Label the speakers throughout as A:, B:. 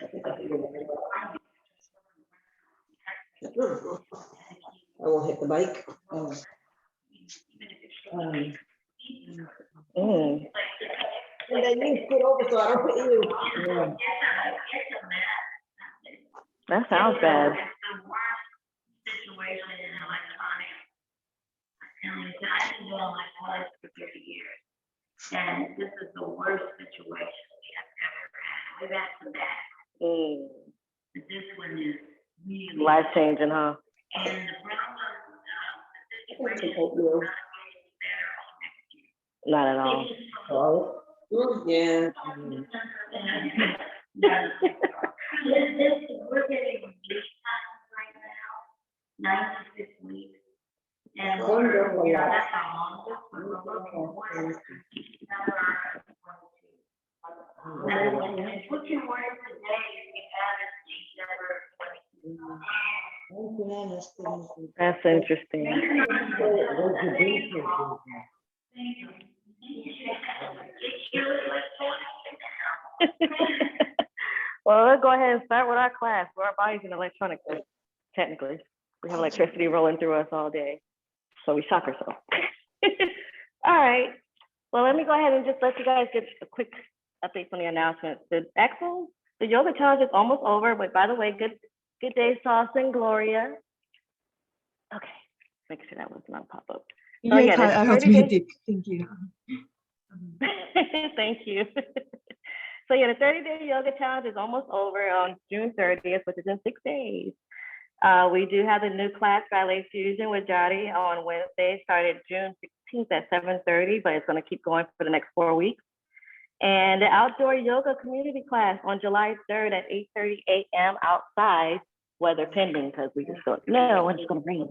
A: I won't hit the mic. And then you sit over so I don't hit you. Yeah.
B: That sounds bad.
C: And this is the worst situation we have ever had. We've had some bad. But this one is really
B: Life changing, huh?
C: And the problem, the situation
B: Not at all.
A: Oh, yeah.
C: We're getting lead time right now, 96 weeks. And
A: Wonderful.
C: that's how long we're looking for. And put your word today if you haven't
B: That's interesting. Well, let's go ahead and start with our class. Our body's an electronic, technically. We have electricity rolling through us all day. So we shock ourselves. All right. Well, let me go ahead and just let you guys get a quick update on the announcements. The yoga challenge is almost over, but by the way, good day, Sauce and Gloria. Okay, make sure that was not pop up. So,
D: I automatic. Thank you.
B: Thank you. So yeah, the 30-day yoga challenge is almost over on June 30th, which is in 6 days. We do have the new class, Ballet Fusion with Jari, on Wednesday, started June 16th at 7:30, but it's going to keep going for the next 4 weeks. And the outdoor yoga community class on July 3rd at 8:30 a.m. outside, weather pending, because we just don't know when it's going to rain.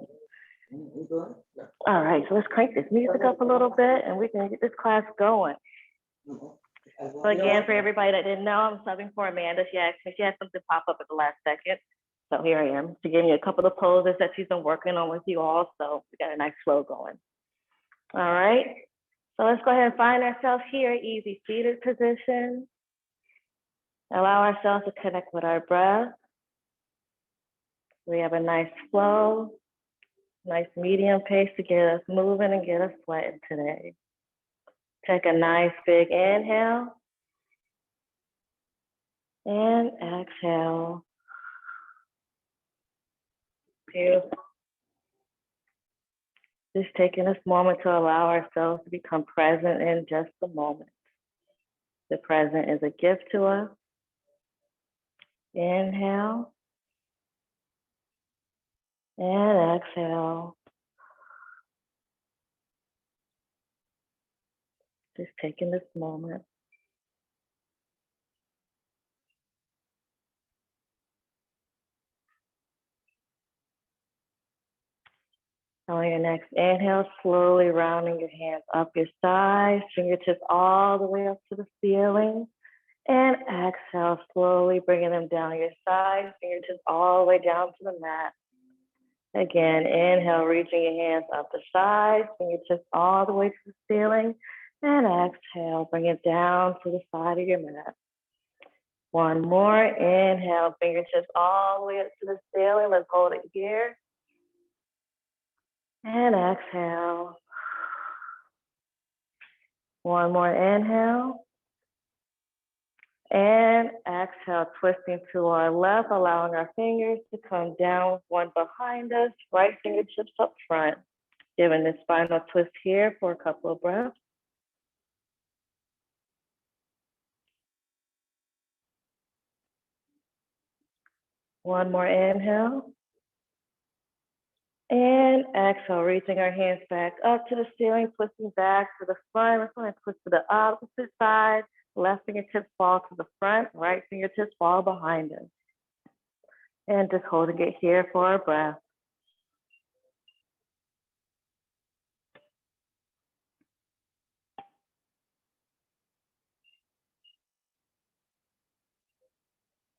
B: All right, so let's crank this music up a little bit and we can get this class going. So again, for everybody that didn't know, I'm subbing for Amanda. She had something pop up at the last second. So here I am. She gave me a couple of poses that she's been working on with you all. So we got a nice flow going. All right. So let's go ahead and find ourselves here, easy seated position. Allow ourselves to connect with our breath. We have a nice flow, nice medium pace to get us moving and get us sweating today. Take a nice big inhale and exhale. Beautiful. Just taking this moment to allow ourselves to become present in just the moment. The present is a gift to us. Inhale and exhale. Just taking this moment. On your next inhale, slowly rounding your hands up your thighs, fingertips all the way up to the ceiling. And exhale, slowly bringing them down your thighs, fingertips all the way down to the mat. Again, inhale, reaching your hands up the sides, fingertips all the way to the ceiling. And exhale, bring it down to the side of your mat. One more, inhale, fingertips all the way up to the ceiling. Let's hold it here. And exhale. One more inhale. And exhale, twisting to our left, allowing our fingers to come down, one behind us, right fingertips up front. Giving this spinal twist here for a couple of breaths. One more inhale. And exhale, reaching our hands back up to the ceiling, twisting back to the front. We're going to twist to the opposite side. Left fingertips fall to the front, right fingertips fall behind us. And just holding it here for our breath.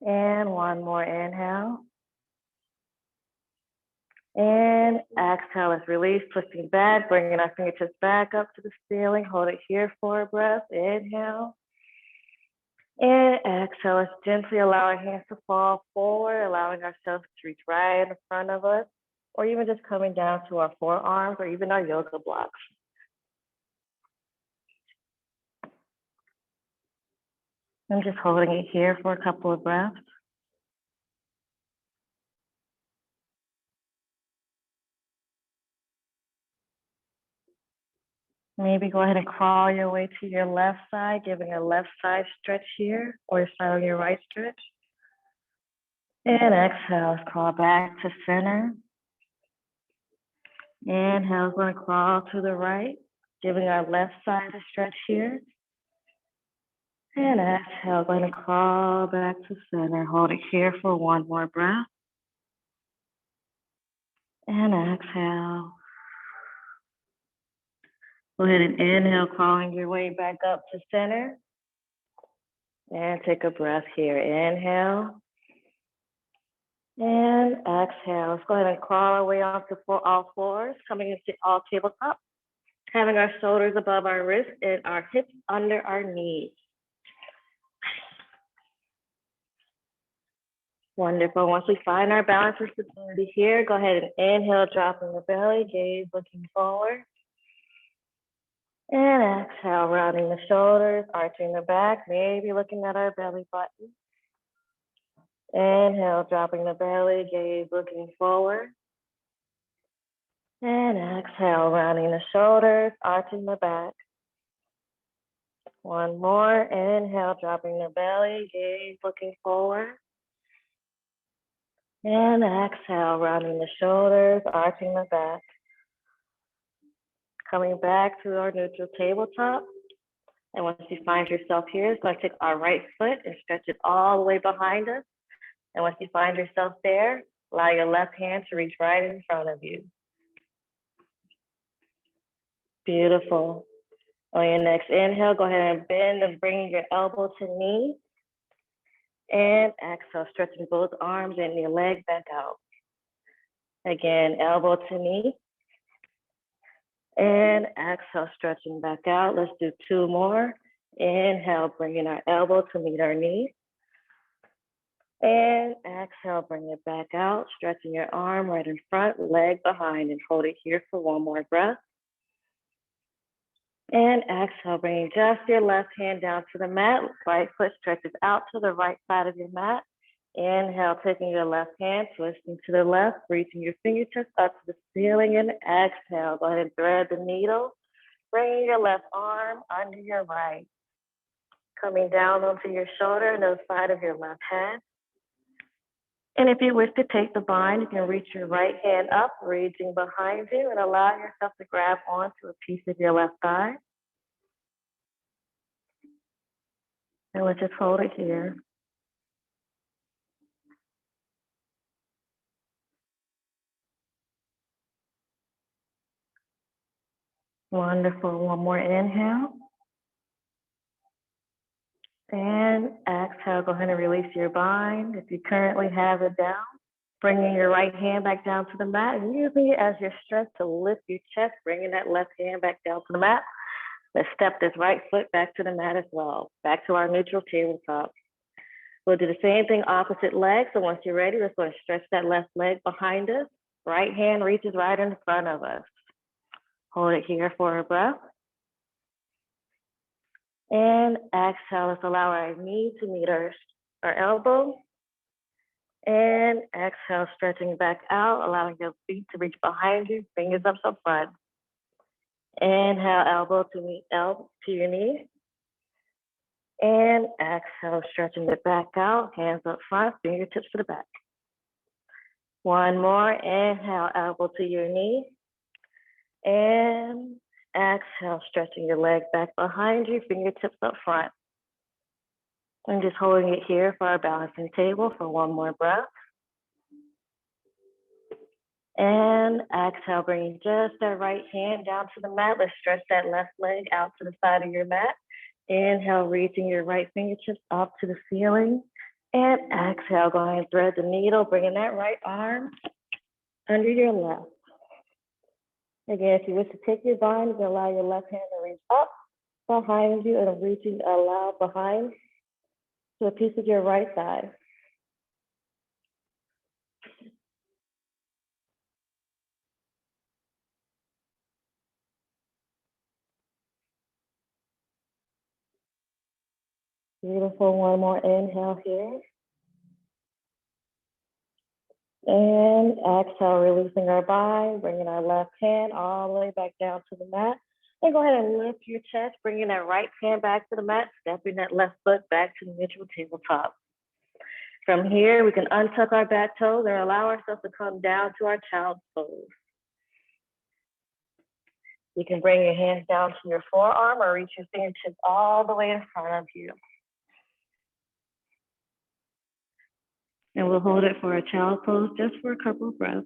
B: And one more inhale. And exhale, let's release, twisting back, bringing our fingertips back up to the ceiling. Hold it here for a breath. Inhale. And exhale, let's gently allow our hands to fall forward, allowing ourselves to reach right in front of us, or even just coming down to our forearms or even our yoga blocks. I'm just holding it here for a couple of breaths. Maybe go ahead and crawl your way to your left side, giving a left side stretch here, or start on your right stretch. And exhale, crawl back to center. Inhale, going to crawl to the right, giving our left side a stretch here. And exhale, going to crawl back to center. Hold it here for one more breath. And exhale. Go ahead and inhale, crawling your way back up to center. And take a breath here. Inhale. And exhale. Let's go ahead and crawl our way onto all fours, coming into all tabletop, having our shoulders above our wrists and our hips under our knees. Wonderful. Once we find our balance and stability here, go ahead and inhale, dropping the belly, gaze looking forward. And exhale, rounding the shoulders, arching the back, maybe looking at our belly button. Inhale, dropping the belly, gaze looking forward. And exhale, rounding the shoulders, arching the back. One more. Inhale, dropping the belly, gaze looking forward. And exhale, rounding the shoulders, arching the back. Coming back to our neutral tabletop. And once you find yourself here, it's going to take our right foot and stretch it all the way behind us. And once you find yourself there, allow your left hand to reach right in front of you. Beautiful. On your next inhale, go ahead and bend and bring your elbow to knee. And exhale, stretching both arms and your leg back out. Again, elbow to knee. And exhale, stretching back out. Let's do two more. Inhale, bringing our elbow to meet our knee. And exhale, bring it back out, stretching your arm right in front, leg behind, and hold it here for one more breath. And exhale, bringing just your left hand down to the mat. Right foot stretches out to the right side of your mat. Inhale, taking your left hand, twisting to the left, reaching your fingertips up to the ceiling, and exhale. Go ahead and thread the needle, bringing your left arm under your right. Coming down onto your shoulder and the side of your left hand. And if you wish to take the bind, you can reach your right hand up, reaching behind you, and allow yourself to grab onto a piece of your left thigh. And let's just hold it here. Wonderful. One more inhale. And exhale, go ahead and release your bind. If you currently have it down, bringing your right hand back down to the mat and using it as your strength to lift your chest, bringing that left hand back down to the mat. Let's step this right foot back to the mat as well, back to our neutral tabletop. We'll do the same thing, opposite leg. So once you're ready, let's go and stretch that left leg behind us. Right hand reaches right in front of us. Hold it here for a breath. And exhale, let's allow our knee to meet our elbow. And exhale, stretching back out, allowing your feet to reach behind you, fingers up front. Inhale, elbow to meet elbow to your knee. And exhale, stretching it back out, hands up front, fingertips to the back. One more, inhale, elbow to your knee. And exhale, stretching your leg back behind you, fingertips up front. And just holding it here for our balancing table for one more breath. And exhale, bringing just that right hand down to the mat. Let's stretch that left leg out to the side of your mat. Inhale, reaching your right fingertips up to the ceiling. And exhale, go ahead and thread the needle, bringing that right arm under your left. Again, if you wish to take your bind, you can allow your left hand to reach up behind you and reaching allow behind. to a piece of your right thigh. Beautiful. One more inhale here. And exhale, releasing our body, bringing our left hand all the way back down to the mat. And go ahead and lift your chest, bringing that right hand back to the mat, stepping that left foot back to the neutral tabletop. From here, we can untuck our back toes and allow ourselves to come down to our child's pose. You can bring your hands down to your forearm or reach your fingertips all the way in front of you. And we'll hold it for a child pose just for a couple of breaths.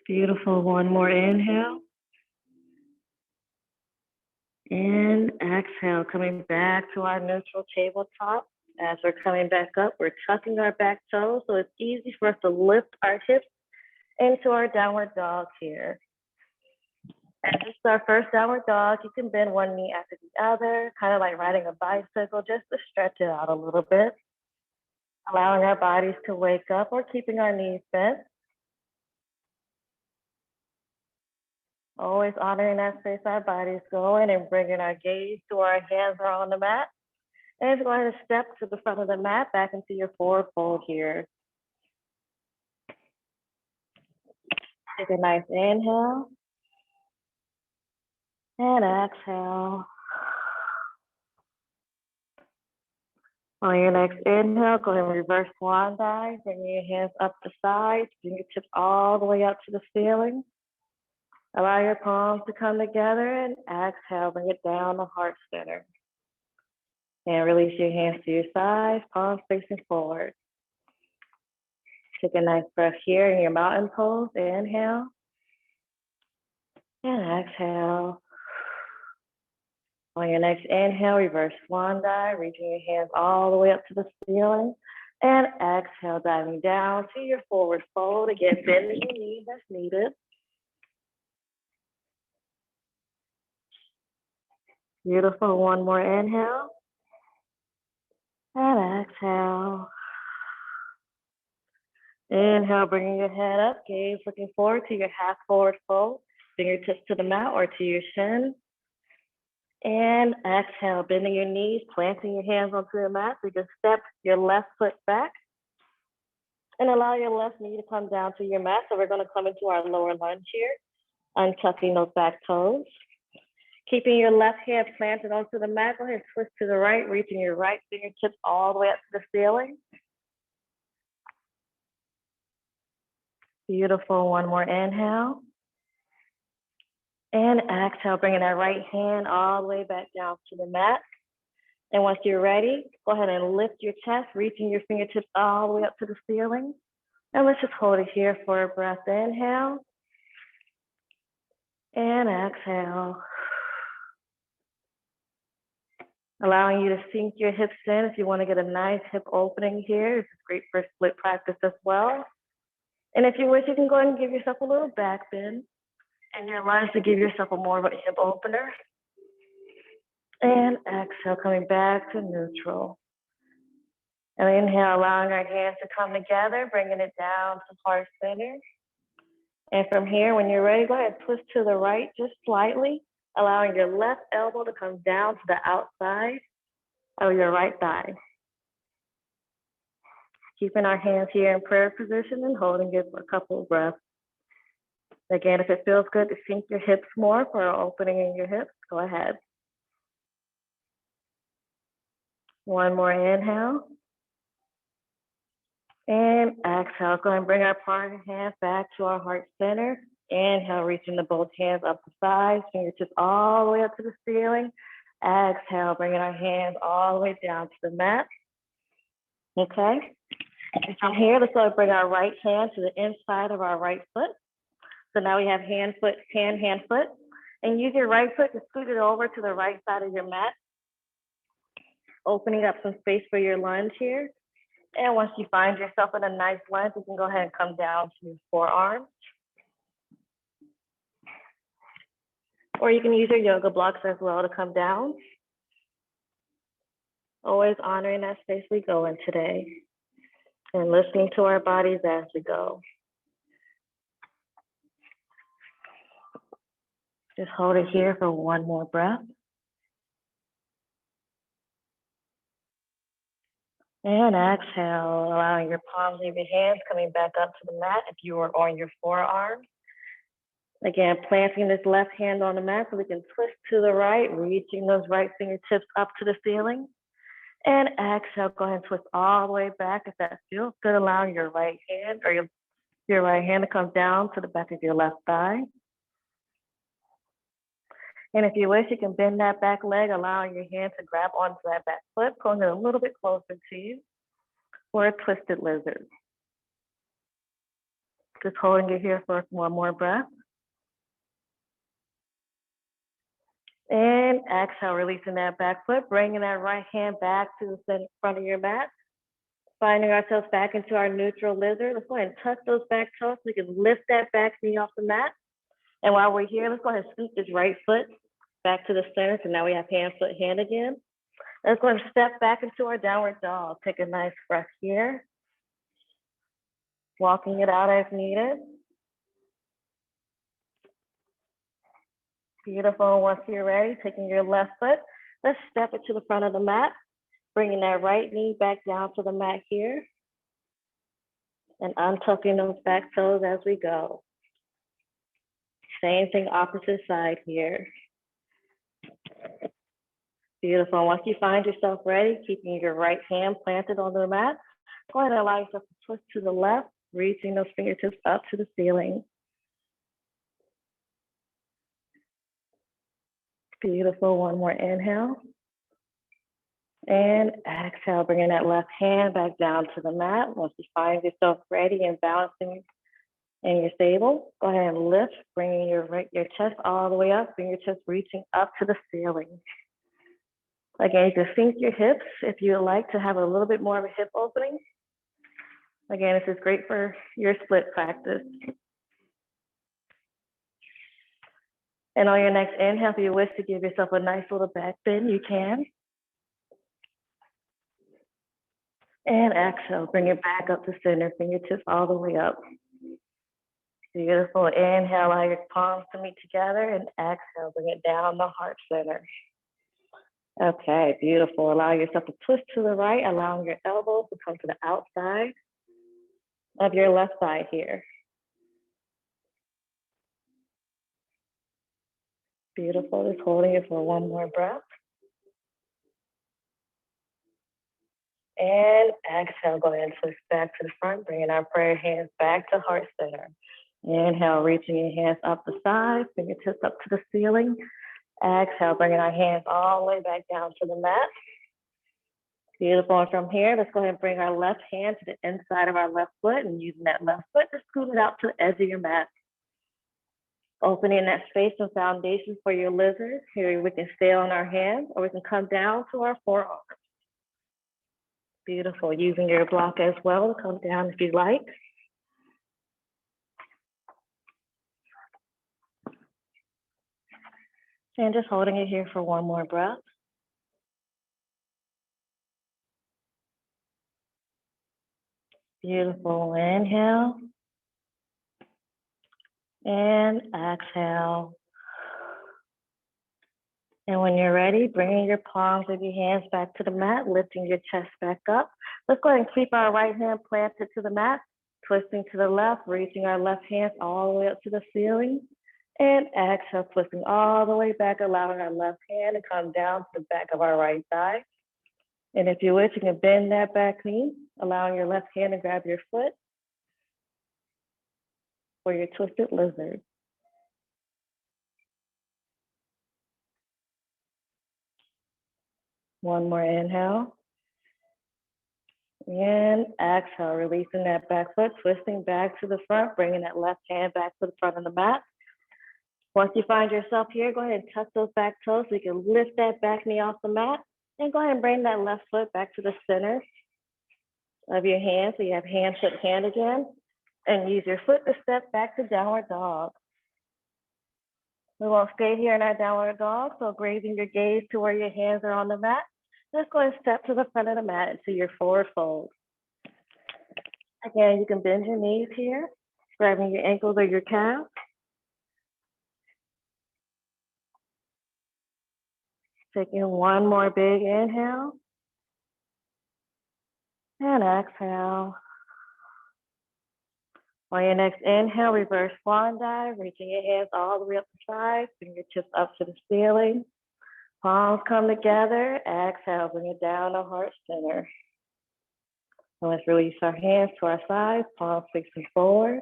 B: Beautiful. One more inhale. And exhale, coming back to our neutral tabletop. As we're coming back up, we're tucking our back toes, so it's easy for us to lift our hips into our downward dog here. And this is our first downward dog. You can bend one knee after the other, kind of like riding a bicycle, just to stretch it out a little bit. Allowing our bodies to wake up or keeping our knees bent. Always honoring that space our body's going and bringing our gaze to where our hands are on the mat. And go ahead and step to the front of the mat, back into your forward fold here. Take a nice inhale. And exhale. On your next inhale, go ahead and reverse swan dive. Bring your hands up the sides, bring your tips all the way up to the ceiling. Allow your palms to come together and exhale, bring it down the heart center. And release your hands to your sides, palms facing forward. Take a nice breath here in your mountain pose. Inhale. And exhale. On your next inhale, reverse swan dive, reaching your hands all the way up to the ceiling. And exhale, diving down to your forward fold. Again, bending your knees as needed. Beautiful. One more inhale. And exhale. Inhale, bringing your head up, gaze looking forward to your half forward fold. Fingertips to the mat or to your shin. And exhale, bending your knees, planting your hands onto the mat. So you can step your left foot back and allow your left knee to come down to your mat. So we're going to come into our lower lunge here, untucking those back toes. Keeping your left hand planted onto the mat, go ahead and twist to the right, reaching your right fingertips all the way up to the ceiling. Beautiful. One more inhale. And exhale, bringing that right hand all the way back down to the mat. And once you're ready, go ahead and lift your chest, reaching your fingertips all the way up to the ceiling. And let's just hold it here for a breath. Inhale. And exhale. Allowing you to sink your hips in if you want to get a nice hip opening here. This is great for split practice as well. And if you wish, you can go ahead and give yourself a little back bend in your lunge to give yourself a more of a hip opener. And exhale, coming back to neutral. And inhale, allowing our hands to come together, bringing it down to heart center. And from here, when you're ready, go ahead and twist to the right just slightly, allowing your left elbow to come down to the outside of your right thigh. Keeping our hands here in prayer position and holding it for a couple of breaths. Again, if it feels good to sink your hips more for an opening in your hips, go ahead. One more inhale. And exhale. Go ahead and bring our parted hands back to our heart center. Inhale, reaching the both hands up the sides, fingertips all the way up to the ceiling. Exhale, bringing our hands all the way down to the mat. Okay. And from here, let's go ahead and bring our right hand to the inside of our right foot. So now we have hand, foot, hand, foot. And use your right foot to scoot it over to the right side of your mat. Opening up some space for your lunge here. And once you find yourself in a nice lunge, you can go ahead and come down to your forearms. Or you can use your yoga blocks as well to come down. Always honoring that space we go in today and listening to our bodies as we go. Just hold it here for one more breath. And exhale, allowing your palms of your hands coming back up to the mat if you are on your forearms. Again, planting this left hand on the mat so we can twist to the right, reaching those right fingertips up to the ceiling. And exhale, go ahead and twist all the way back if that feels good, allowing your right hand or your right hand to come down to the back of your left thigh. And if you wish, you can bend that back leg, allowing your hand to grab onto that back foot, pulling it a little bit closer to you, or a twisted lizard. Just holding it here for one more breath. And exhale, releasing that back foot, bringing that right hand back to the center front of your mat. Finding ourselves back into our neutral lizard. Let's go ahead and tuck those back toes so we can lift that back knee off the mat. And while we're here, let's go ahead and scoop this right foot back to the center. So now we have hand, foot, hand again. Let's go ahead and step back into our downward dog. Take a nice breath here. Walking it out as needed. Beautiful. Once you're ready, taking your left foot, let's step it to the front of the mat. Bringing that right knee back down to the mat here. And untucking those back toes as we go. Same thing, opposite side here. Beautiful. Once you find yourself ready, keeping your right hand planted on the mat, go ahead and allow yourself to twist to the left, reaching those fingertips up to the ceiling. Beautiful. One more inhale. And exhale, bringing that left hand back down to the mat. Once you find yourself ready and balancing and you're stable, go ahead and lift, bringing your chest all the way up, fingertips reaching up to the ceiling. Again, you can sink your hips if you would like to have a little bit more of a hip opening. Again, this is great for your split practice. And on your next inhale, if you wish to give yourself a nice little back bend, you can. And exhale, bring it back up to center, fingertips all the way up. Beautiful. Inhale, allow your palms to meet together, and exhale, bring it down the heart center. Okay, beautiful. Allow yourself to twist to the right, allowing your elbows to come to the outside of your left thigh here. Beautiful. Just holding it for one more breath. And exhale, go ahead and twist back to the front, bringing our prayer hands back to heart center. Inhale, reaching your hands up the side, fingertips up to the ceiling. Exhale, bringing our hands all the way back down to the mat. Beautiful. And from here, let's go ahead and bring our left hand to the inside of our left foot and using that left foot to scoot it out to the edge of your mat. Opening that space and foundation for your lizard. Here we can stay on our hands or we can come down to our forearms. Beautiful. Using your block as well to come down if you like. And just holding it here for one more breath. Beautiful. Inhale. And exhale. And when you're ready, bringing your palms of your hands back to the mat, lifting your chest back up. Let's go ahead and keep our right hand planted to the mat, twisting to the left, reaching our left hands all the way up to the ceiling. And exhale, twisting all the way back, allowing our left hand to come down to the back of our right thigh. And if you wish, you can bend that back knee, allowing your left hand to grab your foot for your twisted lizard. One more inhale. And exhale, releasing that back foot, twisting back to the front, bringing that left hand back to the front of the mat. Once you find yourself here, go ahead and tuck those back toes so you can lift that back knee off the mat. And go ahead and bring that left foot back to the center. of your hand. So you have hand, foot, hand again. And use your foot to step back to downward dog. We won't stay here in our downward dog, so raising your gaze to where your hands are on the mat. Just go and step to the front of the mat into your forward fold. Again, you can bend your knees here, grabbing your ankles or your calves. Taking one more big inhale. And exhale. On your next inhale, reverse swan dive, reaching your hands all the way up the sides, fingertips up to the ceiling. Palms come together. Exhale, bring it down to heart center. And let's release our hands to our sides, palms facing forward.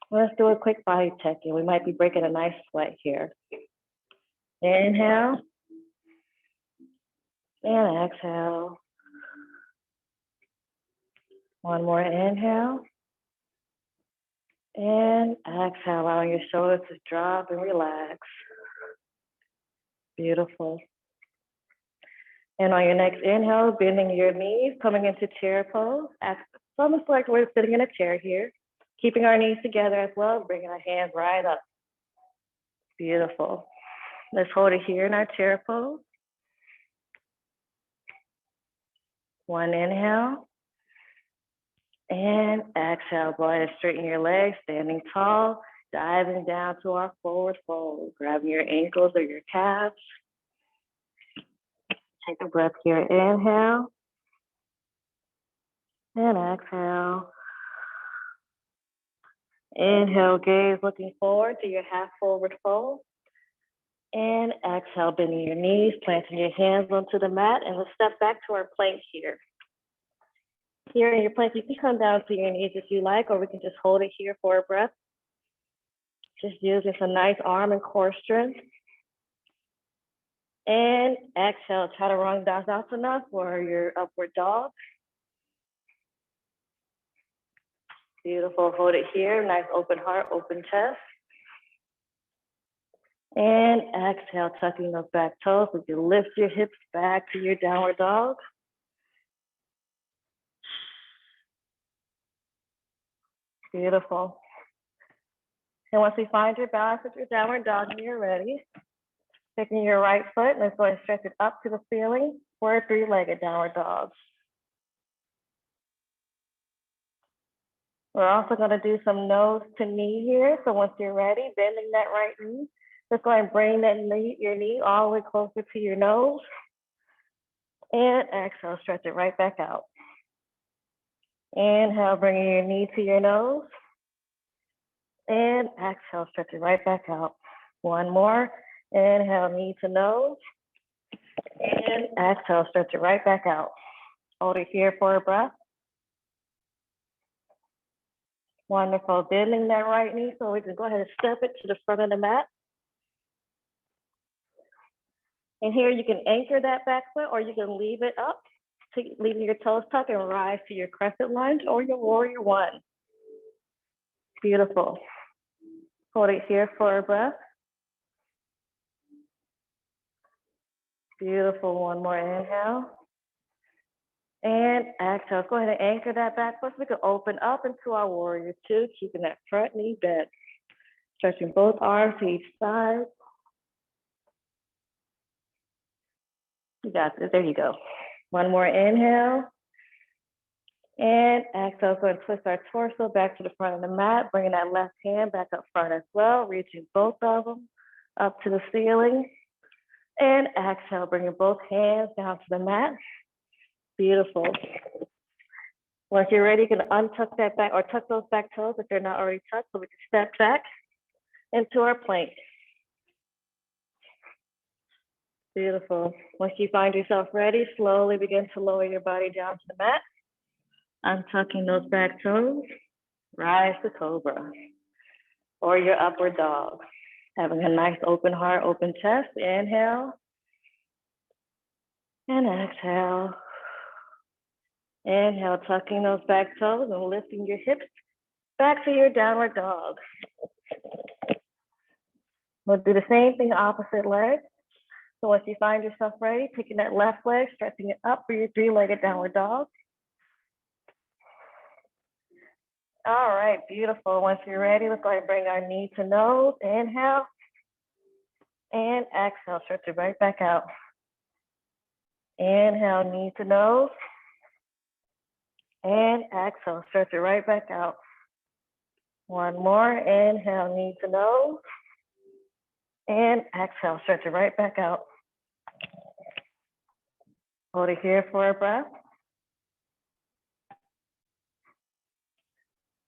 B: Let's do a quick body check-in. We might be breaking a nice sweat here. Inhale. And exhale. One more inhale. And exhale, allowing your shoulders to drop and relax. Beautiful. And on your next inhale, bending your knees, coming into chair pose. It's almost like we're sitting in a chair here. Keeping our knees together as well, bringing our hands right up. Beautiful. Let's hold it here in our chair pose. One inhale. And exhale, go ahead and straighten your legs, standing tall, diving down to our forward fold. Grabbing your ankles or your calves. Take a breath here, inhale. And exhale. Inhale, gaze looking forward to your half forward fold. And exhale, bending your knees, planting your hands onto the mat, and let's step back to our plank here. Here in your plank, you can come down to your knees if you like, or we can just hold it here for a breath. Just using some nice arm and core strength. And exhale, Chaturanga Dandasana for your upward dog. Beautiful, hold it here, nice open heart, open chest. And exhale, tucking those back toes. So you lift your hips back to your downward dog. Beautiful. And once we find your balance with your downward dog and you're ready, taking your right foot, let's go and stretch it up to the ceiling for a three-legged downward dog. We're also going to do some nose to knee here. So once you're ready, bending that right knee, just go ahead and bring that knee, your knee all the way closer to your nose. And exhale, stretch it right back out. Inhale, bringing your knee to your nose. And exhale, stretch it right back out. One more. Inhale, knee to nose. And exhale, stretch it right back out. Hold it here for a breath. Wonderful. Bending that right knee so we can go ahead and step it to the front of the mat. And here you can anchor that back foot or you can leave it up, leaving your toes tucked and rise to your crescent lunge or your warrior one. Beautiful. Hold it here for a breath. Beautiful. One more inhale. And exhale. Go ahead and anchor that back foot so we can open up into our warrior two, keeping that front knee bent. Stretching both arms to each side. You got this. There you go. One more inhale. And exhale. Go and twist our torso back to the front of the mat, bringing that left hand back up front as well, reaching both of them up to the ceiling. And exhale, bringing both hands down to the mat. Beautiful. Once you're ready, you can untuck that back or tuck those back toes if they're not already tucked, so we can step back into our plank. Beautiful. Once you find yourself ready, slowly begin to lower your body down to the mat. Untucking those back toes, rise to Cobra or your upward dog. Having a nice open heart, open chest. Inhale and exhale. Inhale, tucking those back toes and lifting your hips back to your downward dog. We'll do the same thing, opposite leg. So once you find yourself ready, taking that left leg, stretching it up for your three-legged downward dog. All right, beautiful. Once you're ready, let's go ahead and bring our knee to nose. Inhale. And exhale, stretch it right back out. Inhale, knee to nose. And exhale, stretch it right back out. One more. Inhale, knee to nose. And exhale, stretch it right back out. Hold it here for a breath.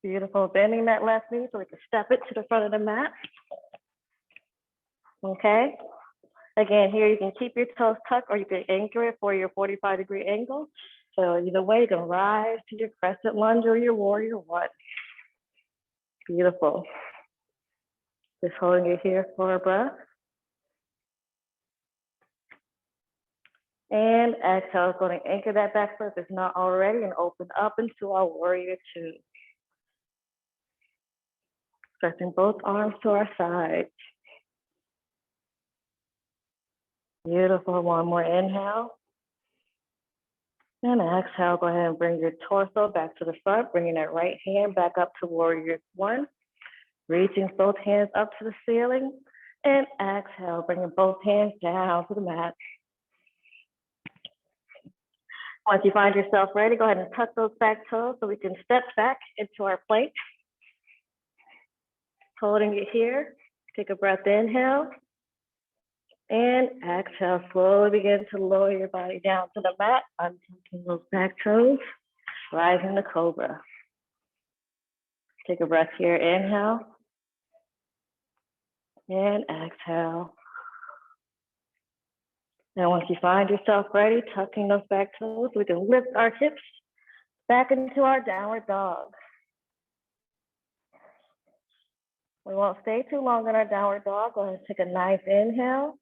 B: Beautiful. Bending that left knee so we can step it to the front of the mat. Okay. Again, here you can keep your toes tucked or you can anchor it for your 45-degree angle. So either way, you can rise to your crescent lunge or your warrior one. Beautiful. Just holding it here for a breath. And exhale, going to anchor that back foot if it's not already and open up into our warrior two. Stretching both arms to our sides. Beautiful. One more inhale. And exhale, go ahead and bring your torso back to the front, bringing that right hand back up to warrior one. Reaching both hands up to the ceiling. And exhale, bringing both hands down to the mat. Once you find yourself ready, go ahead and tuck those back toes so we can step back into our plank. Holding it here. Take a breath, inhale. And exhale, slowly begin to lower your body down to the mat, untucking those back toes, rising to Cobra. Take a breath here, inhale. And exhale. Now, once you find yourself ready, tucking those back toes, we can lift our hips back into our downward dog. We won't stay too long in our downward dog. Go ahead and take a nice inhale.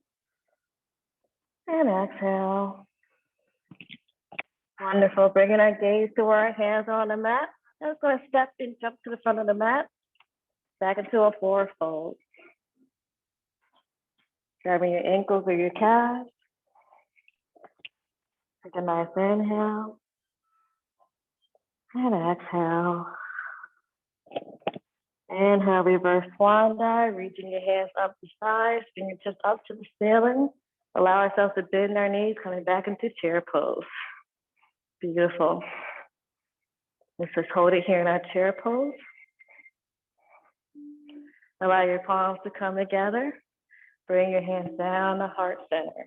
B: And exhale. Wonderful. Bringing our gaze to where our hands are on the mat. Let's go ahead and step and jump to the front of the mat. Back into a forward fold. Grabbing your ankles or your calves. Take a nice inhale. And exhale. Inhale, reverse swan dive, reaching your hands up the sides, fingertips up to the ceiling. Allow ourselves to bend our knees, coming back into chair pose. Beautiful. Let's just hold it here in our chair pose. Allow your palms to come together. Bring your hands down to heart center.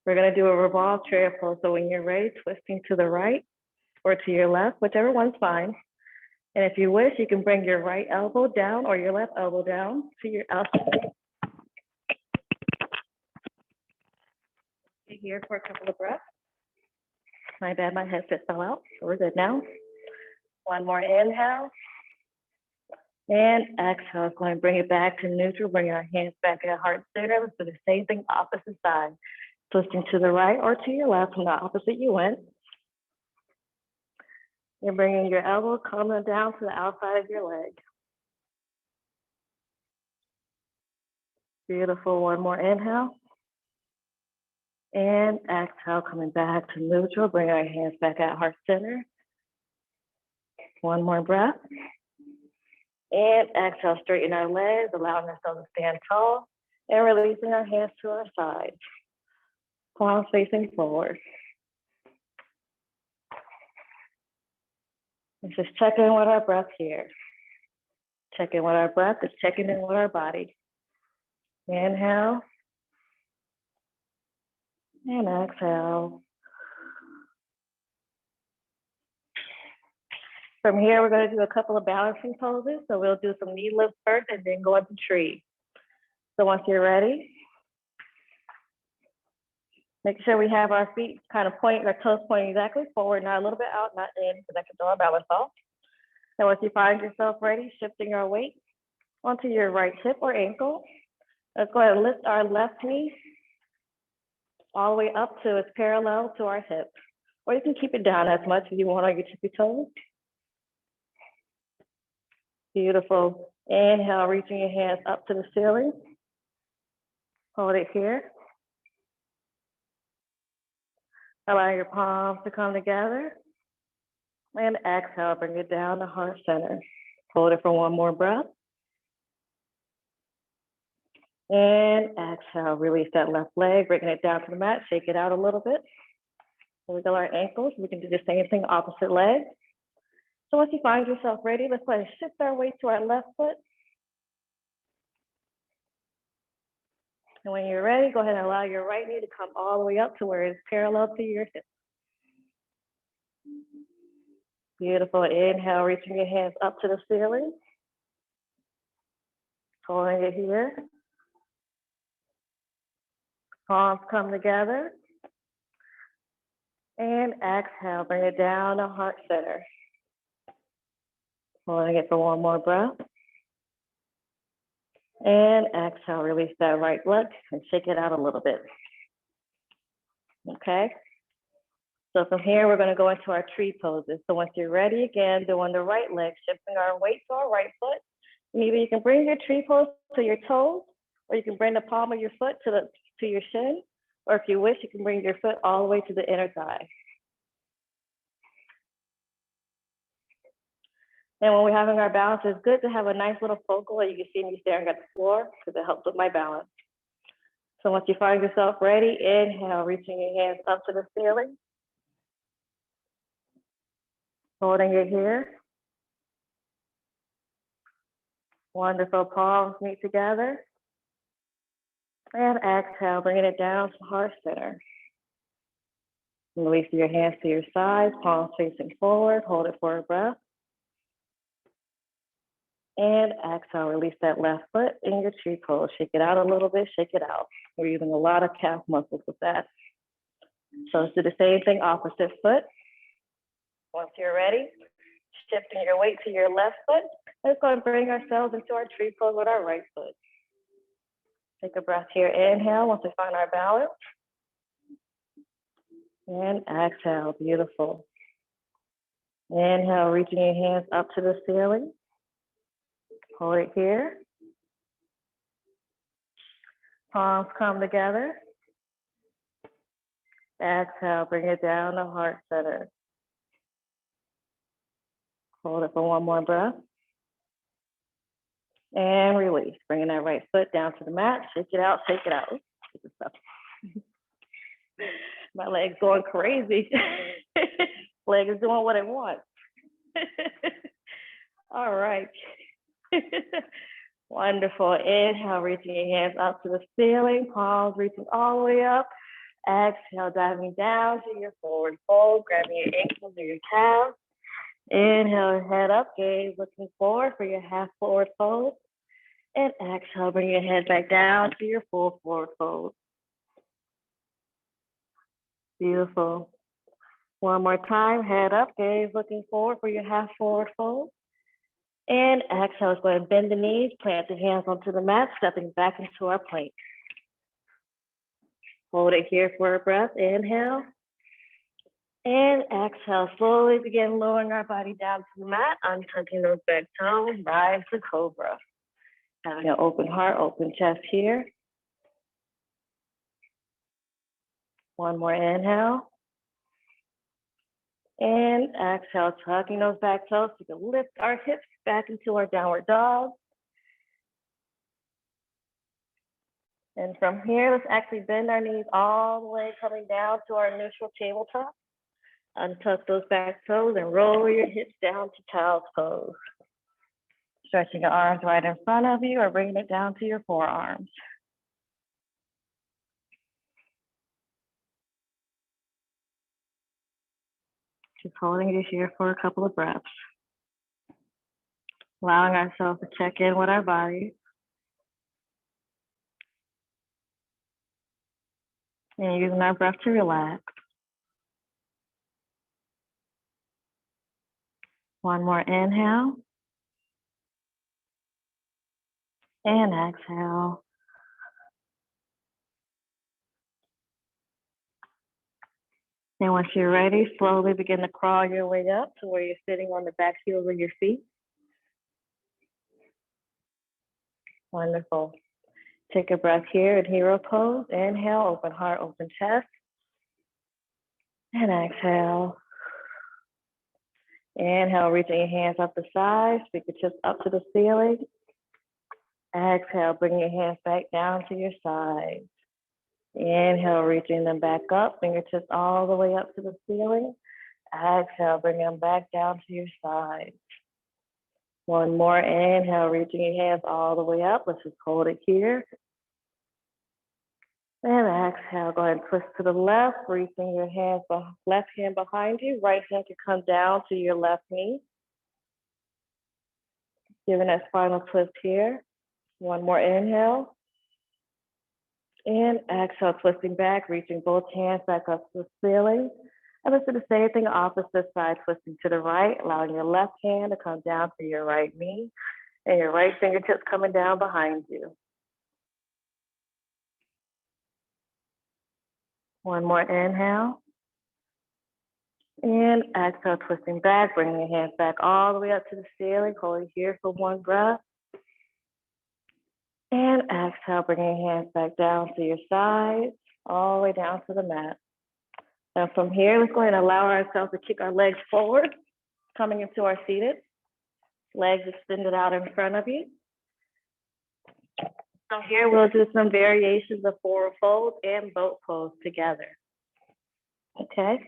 B: We're going to do a revolve chair pose. So when you're ready, twisting to the right or to your left, whichever one's fine. And if you wish, you can bring your right elbow down or your left elbow down to your outside. Stay here for a couple of breaths. My bad, my headset fell out. So we're good now. One more inhale. And exhale, going to bring it back to neutral, bringing our hands back at heart center. Let's do the same thing, opposite side. Twisting to the right or to your left from the opposite you went. You're bringing your elbow coming down to the outside of your leg. Beautiful. One more inhale. And exhale, coming back to neutral. Bring our hands back at heart center. One more breath. And exhale, straighten our legs, allowing ourselves to stand tall and releasing our hands to our sides. Palms facing forward. Let's just check in with our breath here. Check in with our breath is checking in with our body. Inhale. And exhale. From here, we're going to do a couple of balancing poses. So we'll do some knee lifts first and then go into tree. So once you're ready, make sure we have our feet kind of pointing, our toes pointing exactly forward, not a little bit out, not in, because that can throw our balance off. So once you find yourself ready, shifting our weight onto your right hip or ankle. Let's go ahead and lift our left knee all the way up to it's parallel to our hip. Or you can keep it down as much as you want on your tippy toes. Beautiful. Inhale, reaching your hands up to the ceiling. Hold it here. Allow your palms to come together. And exhale, bring it down to heart center. Hold it for one more breath. And exhale, release that left leg, bringing it down to the mat, shake it out a little bit. Wiggle our ankles. We can do the same thing, opposite leg. So once you find yourself ready, let's go ahead and shift our weight to our left foot. And when you're ready, go ahead and allow your right knee to come all the way up to where it's parallel to your hip. Beautiful. Inhale, reaching your hands up to the ceiling. Holding it here. Palms come together. And exhale, bring it down to heart center. Holding it for one more breath. And exhale, release that right leg and shake it out a little bit. Okay? So from here, we're going to go into our tree poses. So once you're ready, again, doing the right leg, shifting our weight to our right foot. And either you can bring your tree pose to your toes, or you can bring the palm of your foot to your shin, or if you wish, you can bring your foot all the way to the inner thigh. And when we're having our balance, it's good to have a nice little focal that you can see me staring at the floor because it helps with my balance. So once you find yourself ready, inhale, reaching your hands up to the ceiling. Holding it here. Wonderful, palms meet together. And exhale, bringing it down to heart center. Release your hands to your sides, palms facing forward, hold it for a breath. And exhale, release that left foot in your tree pose. Shake it out a little bit, shake it out. We're using a lot of calf muscles with that. So let's do the same thing, opposite foot. Once you're ready, shifting your weight to your left foot. Let's go and bring ourselves into our tree pose with our right foot. Take a breath here, inhale once we find our balance. And exhale, beautiful. Inhale, reaching your hands up to the ceiling. Hold it here. Palms come together. Exhale, bring it down to heart center. Hold it for one more breath. And release. Bringing that right foot down to the mat. Shake it out, shake it out. My leg's going crazy. Leg is doing what it wants. All right. Wonderful. Inhale, reaching your hands up to the ceiling, palms reaching all the way up. Exhale, diving down to your forward fold, grabbing your ankles or your calves. Inhale, head up, gaze looking forward for your half forward fold. And exhale, bring your head back down to your full forward fold. Beautiful. One more time, head up, gaze looking forward for your half forward fold. And exhale, let's go ahead and bend the knees, plant the hands onto the mat, stepping back into our plank. Hold it here for a breath, inhale. And exhale, slowly begin lowering our body down to the mat, untucking those back toes, rise to Cobra. Having an open heart, open chest here. One more inhale. And exhale, tucking those back toes. We can lift our hips back into our downward dog. And from here, let's actually bend our knees all the way coming down to our neutral tabletop. Untuck those back toes and roll your hips down to child's pose. Stretching your arms right in front of you or bringing it down to your forearms. Just holding it here for a couple of breaths. Allowing ourselves to check in with our body. And using our breath to relax. One more inhale. And exhale. And once you're ready, slowly begin to crawl your way up to where you're sitting on the back heels of your feet. Wonderful. Take a breath here in hero pose. Inhale, open heart, open chest. And exhale. Inhale, reaching your hands up the sides, fingertips up to the ceiling. Exhale, bring your hands back down to your sides. Inhale, reaching them back up, fingertips all the way up to the ceiling. Exhale, bring them back down to your sides. One more inhale, reaching your hands all the way up. Let's just hold it here. And exhale, go ahead and twist to the left, reaching your hands, left hand behind you. Right hand can come down to your left knee. Giving that final twist here. One more inhale. And exhale, twisting back, reaching both hands back up to the ceiling. And let's do the same thing, opposite side, twisting to the right, allowing your left hand to come down to your right knee and your right fingertips coming down behind you. One more inhale. And exhale, twisting back, bringing your hands back all the way up to the ceiling, holding here for one breath. And exhale, bringing your hands back down to your sides, all the way down to the mat. Now from here, let's go ahead and allow ourselves to kick our legs forward, coming into our seated. Legs extended out in front of you. So here we'll do some variations of forward fold and boat pose together. Okay.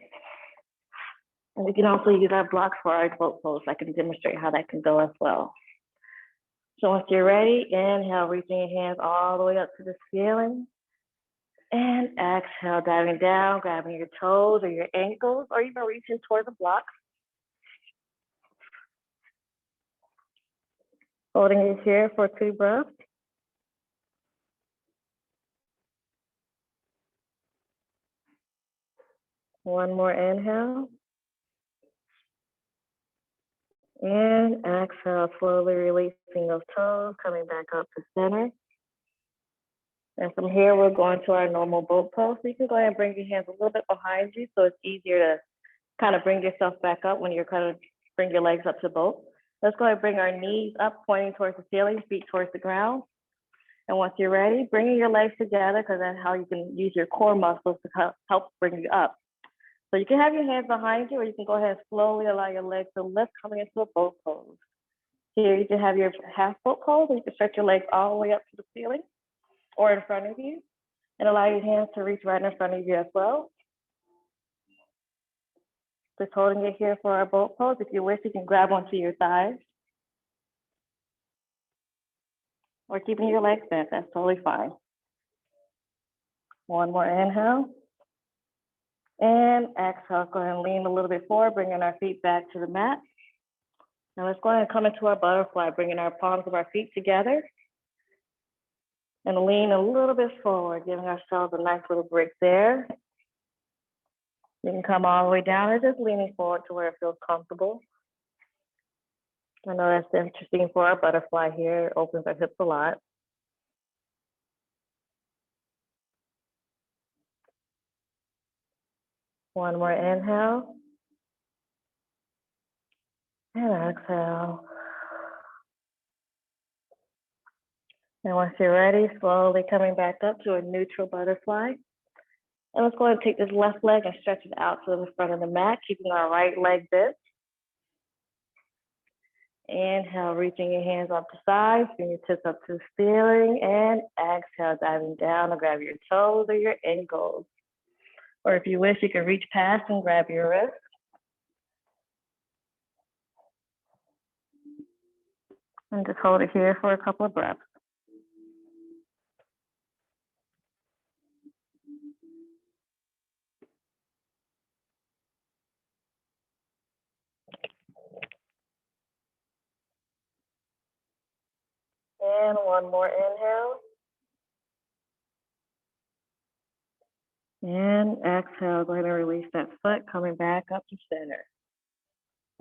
B: And we can also use our blocks for our boat pose. I can demonstrate how that can go as well. So once you're ready, inhale, reaching your hands all the way up to the ceiling. And exhale, diving down, grabbing your toes or your ankles, or even reaching toward the blocks. Holding it here for 2 breaths. One more inhale. And exhale, slowly releasing those toes, coming back up to center. And from here, we're going to our normal boat pose. So you can go ahead and bring your hands a little bit behind you so it's easier to kind of bring yourself back up when you're kind of bring your legs up to boat. Let's go ahead and bring our knees up, pointing towards the ceiling, feet towards the ground. And once you're ready, bringing your legs together because that's how you can use your core muscles to help bring you up. So you can have your hands behind you, or you can go ahead and slowly allow your legs to lift, coming into a boat pose. Here you can have your half boat pose, and you can stretch your legs all the way up to the ceiling or in front of you, and allow your hands to reach right in front of you as well. Just holding it here for our boat pose. If you wish, you can grab onto your thighs, or keeping your legs bent, that's totally fine. One more inhale. And exhale, go ahead and lean a little bit forward, bringing our feet back to the mat. Now let's go ahead and come into our butterfly, bringing our palms of our feet together. And lean a little bit forward, giving ourselves a nice little break there. You can come all the way down or just leaning forward to where it feels comfortable. I know that's interesting for our butterfly here. It opens our hips a lot. One more inhale. And exhale. And once you're ready, slowly coming back up to a neutral butterfly. And let's go ahead and take this left leg and stretch it out to the front of the mat, keeping our right leg bent. Inhale, reaching your hands up to sides, fingertips up to the ceiling, and exhale, diving down to grab your toes or your ankles. Or if you wish, you can reach past and grab your wrist. And just hold it here for a couple of breaths. And one more inhale. And exhale, go ahead and release that foot, coming back up to center.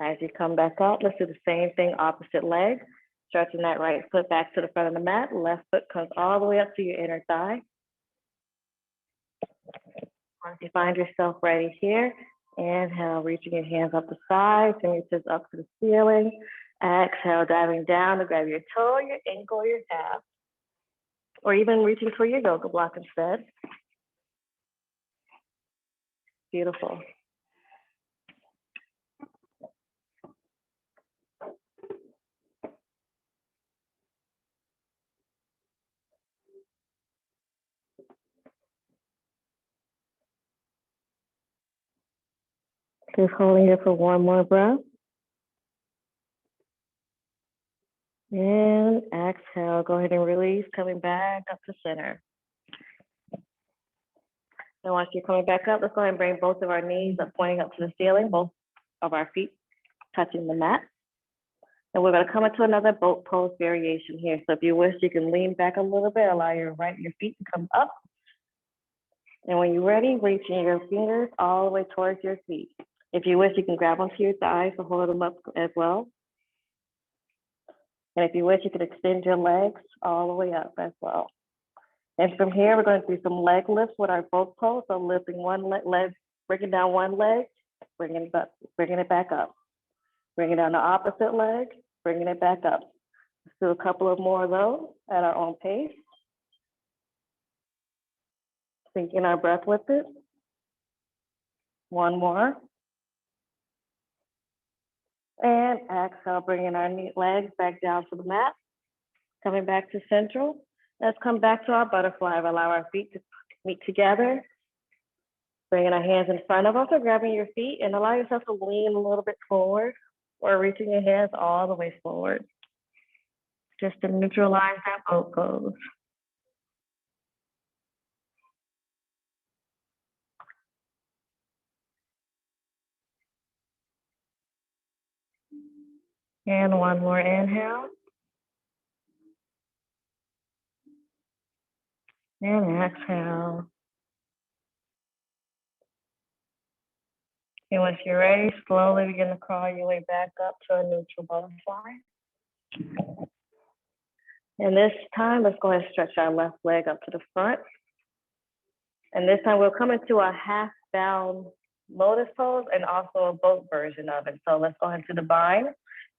B: As you come back up, let's do the same thing, opposite leg. Stretching that right foot back to the front of the mat. Left foot comes all the way up to your inner thigh. Once you find yourself ready here, inhale, reaching your hands up the side, fingertips up to the ceiling. Exhale, diving down to grab your toe, your ankle, your calf, or even reaching for your yoga block instead. Beautiful. Just holding it for one more breath. And exhale, go ahead and release, coming back up to center. And once you're coming back up, let's go ahead and bring both of our knees up, pointing up to the ceiling, both of our feet touching the mat. And we're gonna come into another boat pose variation here. So if you wish, you can lean back a little bit, allow your feet to come up. And when you're ready, reaching your fingers all the way towards your feet. If you wish, you can grab onto your thighs to hold them up as well. And if you wish, you can extend your legs all the way up as well. And from here, we're going to do some leg lifts with our boat pose. So lifting one leg, bringing down one leg, bringing it back up. Bringing down the opposite leg, bringing it back up. Let's do a couple of more of those at our own pace. Syncing our breath with it. One more. And exhale, bringing our legs back down to the mat. Coming back to central. Let's come back to our butterfly. Allow our feet to meet together. Bringing our hands in front of us or grabbing your feet and allow yourself to lean a little bit forward or reaching your hands all the way forward. Just to neutralize that boat pose. And one more inhale. And exhale. And once you're ready, slowly begin to crawl your way back up to a neutral butterfly. And this time, let's go ahead and stretch our left leg up to the front. And this time we'll come into a half down lotus pose and also a boat version of it. So let's go ahead to the bind,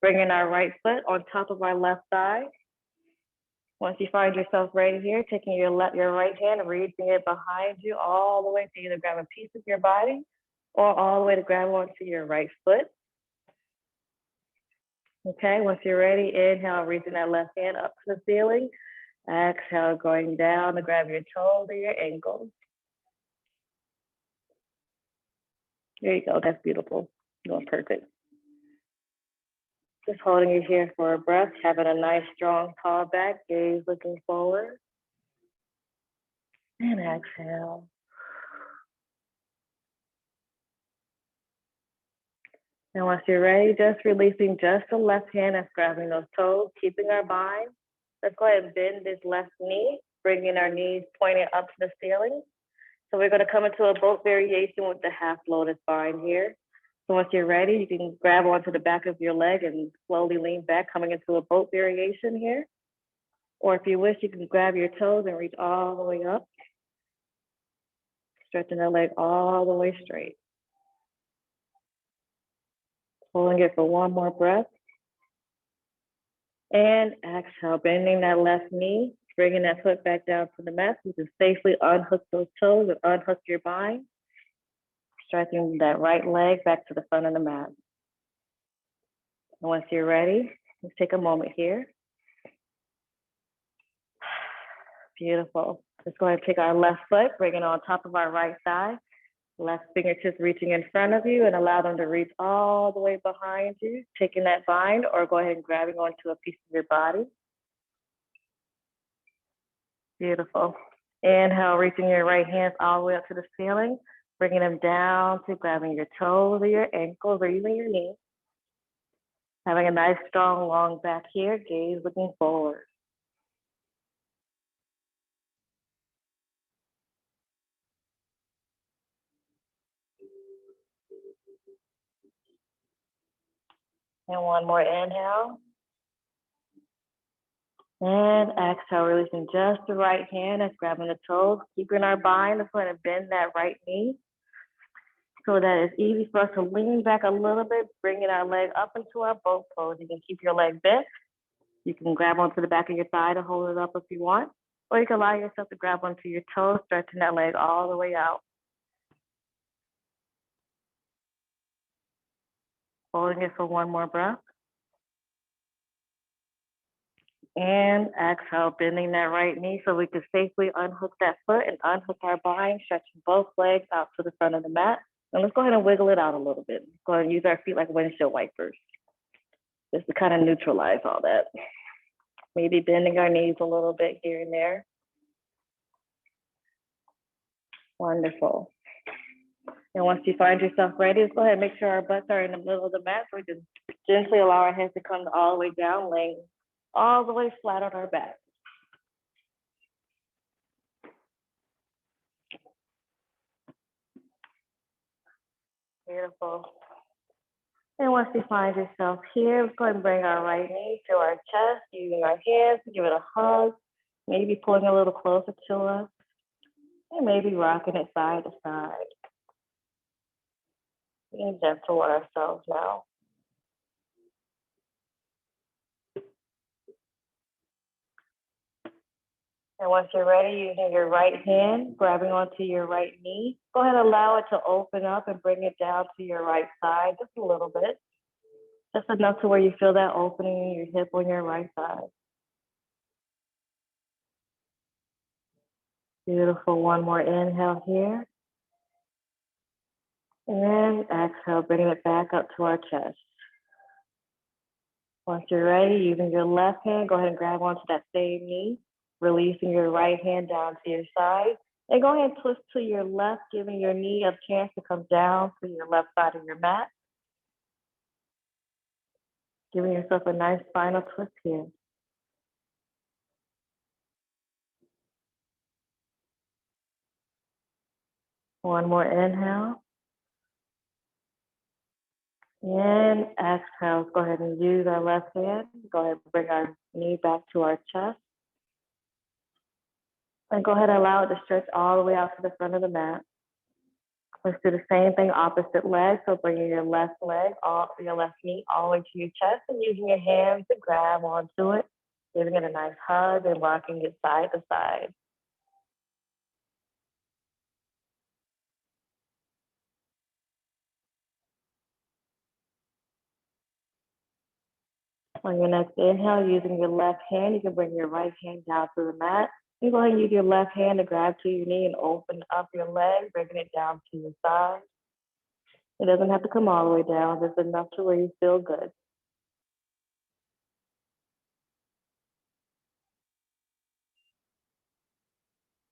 B: bringing our right foot on top of our left thigh. Once you find yourself ready here, taking your right hand and reaching it behind you all the way to either grab a piece of your body or all the way to grab onto your right foot. Okay, once you're ready, inhale, reaching that left hand up to the ceiling. Exhale, going down to grab your toes or your ankles. There you go, that's beautiful. You're perfect. Just holding you here for a breath, having a nice, strong, tall back, gaze looking forward. And exhale. And once you're ready, just releasing just the left hand that's grabbing those toes, keeping our bind. Let's go ahead and bend this left knee, bringing our knees pointing up to the ceiling. So we're going to come into a boat variation with the half lotus bind here. So once you're ready, you can grab onto the back of your leg and slowly lean back, coming into a boat variation here. Or if you wish, you can grab your toes and reach all the way up, stretching the leg all the way straight. Holding it for one more breath. And exhale, bending that left knee, bringing that foot back down to the mat. You can safely unhook those toes and unhook your bind. Stretching that right leg back to the front of the mat. And once you're ready, let's take a moment here. Beautiful. Let's go ahead and take our left foot, bring it on top of our right thigh. Left fingertips reaching in front of you and allow them to reach all the way behind you, taking that bind or go ahead and grabbing onto a piece of your body. Beautiful. Inhale, reaching your right hands all the way up to the ceiling, bringing them down to grabbing your toes or your ankles or even your knees. Having a nice, strong, long back here, gaze looking forward. And one more inhale. And exhale, releasing just the right hand that's grabbing the toes, keeping our bind. Let's go ahead and bend that right knee so that it's easy for us to lean back a little bit, bringing our leg up into our boat pose. You can keep your leg bent. You can grab onto the back of your thigh to hold it up if you want, or you can allow yourself to grab onto your toes, stretching that leg all the way out. Holding it for one more breath. And exhale, bending that right knee so we can safely unhook that foot and unhook our bind, stretching both legs out to the front of the mat. And let's go ahead and wiggle it out a little bit. Go ahead and use our feet like windshield wipers, just to kind of neutralize all that. Maybe bending our knees a little bit here and there. Wonderful. And once you find yourself ready, let's go ahead and make sure our butts are in the middle of the mat so we can gently allow our heads to come all the way down, laying all the way flat on our back. Beautiful. And once you find yourself here, let's go ahead and bring our right knee to our chest, using our hands to give it a hug, maybe pulling a little closer to us, and maybe rocking it side to side. Being gentle with ourselves now. And once you're ready, using your right hand, grabbing onto your right knee, go ahead and allow it to open up and bring it down to your right side just a little bit. Just enough to where you feel that opening in your hip on your right side. Beautiful. One more inhale here. And exhale, bringing it back up to our chest. Once you're ready, using your left hand, go ahead and grab onto that same knee, releasing your right hand down to your side. And go ahead and twist to your left, giving your knee a chance to come down to your left side of your mat. Giving yourself a nice final twist here. One more inhale. And exhale. Go ahead and use our left hand. Go ahead and bring our knee back to our chest. And go ahead and allow it to stretch all the way out to the front of the mat. Let's do the same thing, opposite leg. So bringing your left leg, your left knee all the way to your chest and using your hands to grab onto it, giving it a nice hug and rocking it side to side. On your next inhale, using your left hand, you can bring your right hand down to the mat. You go ahead and use your left hand to grab to your knee and open up your leg, bringing it down to your side. It doesn't have to come all the way down, just enough to where you feel good.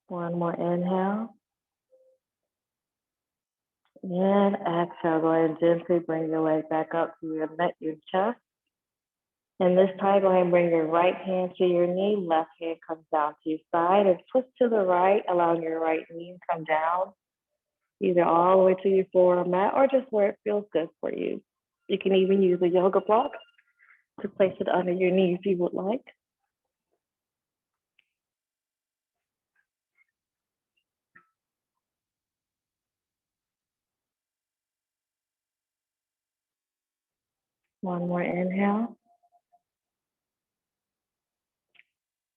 B: One more inhale. And exhale, go ahead and gently bring your leg back up to your neck, your chest. And this time, go ahead and bring your right hand to your knee, left hand comes down to your side, and twist to the right, allowing your right knee to come down, either all the way to your floor mat or just where it feels good for you. You can even use a yoga block to place it under your knee if you would like. One more inhale.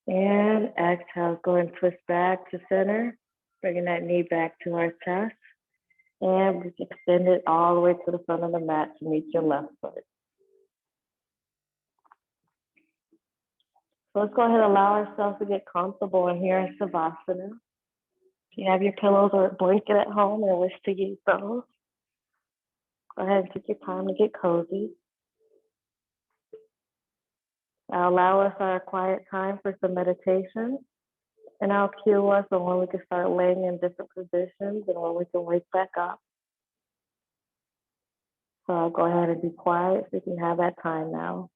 B: And exhale, go and twist back to center, bringing that knee back to our chest. And we extend it all the way to the front of the mat to meet your left foot. So let's go ahead and allow ourselves to get comfortable in here in Savasana. If you have your pillows or a blanket at home or wish to use those, go ahead and take your time to get cozy. Now allow us our quiet time for some meditation, and I'll cue us on when we can start laying in different positions and when we can wake back up. So I'll go ahead and be quiet so you can have that time now.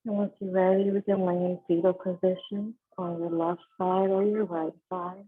B: And once you're ready, we can lay in fetal position on your left side or your right side.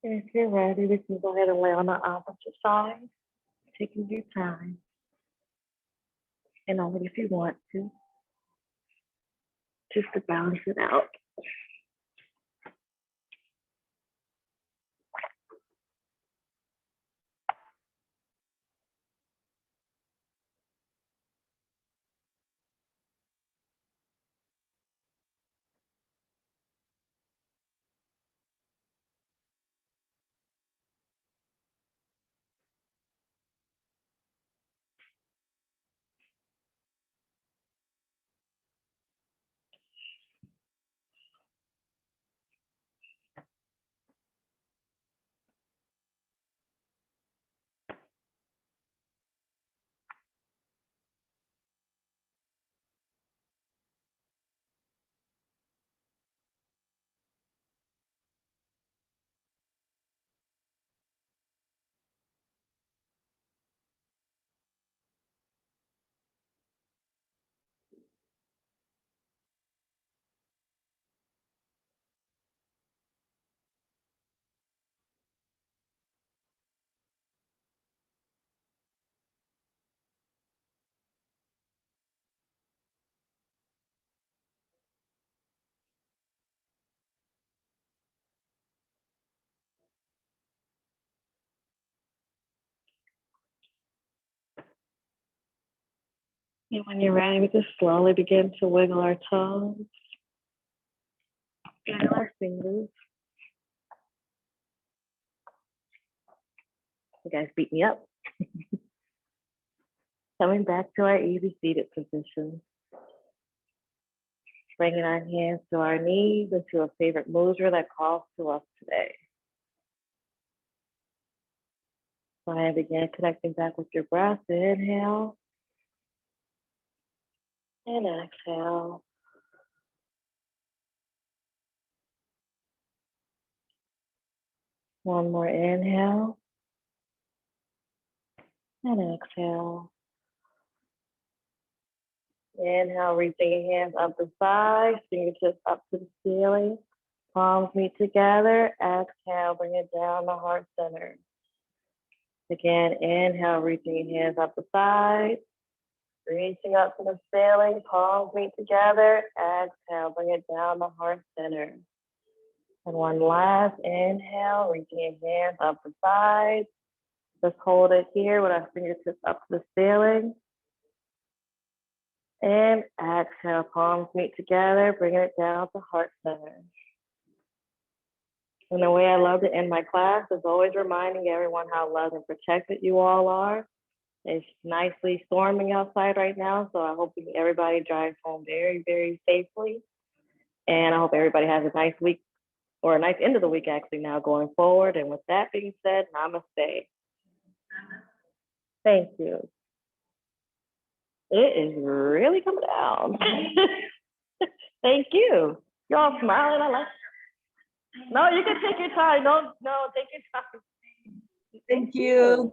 B: And if you're ready, we can go ahead and lay on the opposite side, taking your time. And only if you want to, just to balance it out. And when you're ready, we just slowly begin to wiggle our toes, and our fingers. You guys beat me up. Coming back to our easy seated position. Bringing our hands to our knees into a favorite mudra that calls to us today. So I begin connecting back with your breath. Inhale and exhale. One more inhale and exhale. Inhale, reaching your hands up the side, fingertips up to the ceiling. Palms meet together. Exhale, bring it down to heart center. Again, inhale, reaching your hands up the side. Reaching up to the ceiling, palms meet together. Exhale, bring it down to heart center. And one last inhale, reaching your hands up the side. Just hold it here with our fingertips up to the ceiling. And exhale, palms meet together, bringing it down to heart center. And the way I love to end my class is always reminding everyone how loved and protected you all are. It's nicely storming outside right now, so I hope everybody drives home very, very safely. And I hope everybody has a nice week, or a nice end of the week actually now going forward. And with that being said, namaste. Thank you. It is really coming down. Thank you. You're all smiling. I like it. No, you can take your time. No, take your time.
D: Thank you.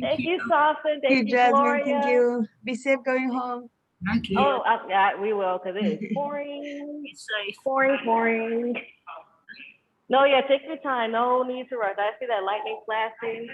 B: Thank you, Sofin. Thank you,
D: Jasmine.
B: Gloria.
D: Thank you. Be safe going home.
C: Thank you.
B: Oh, yeah, we will, because it is pouring.
C: It's safe.
B: Pouring. No, yeah, take your time. No need to rush. I see that lightning flashing.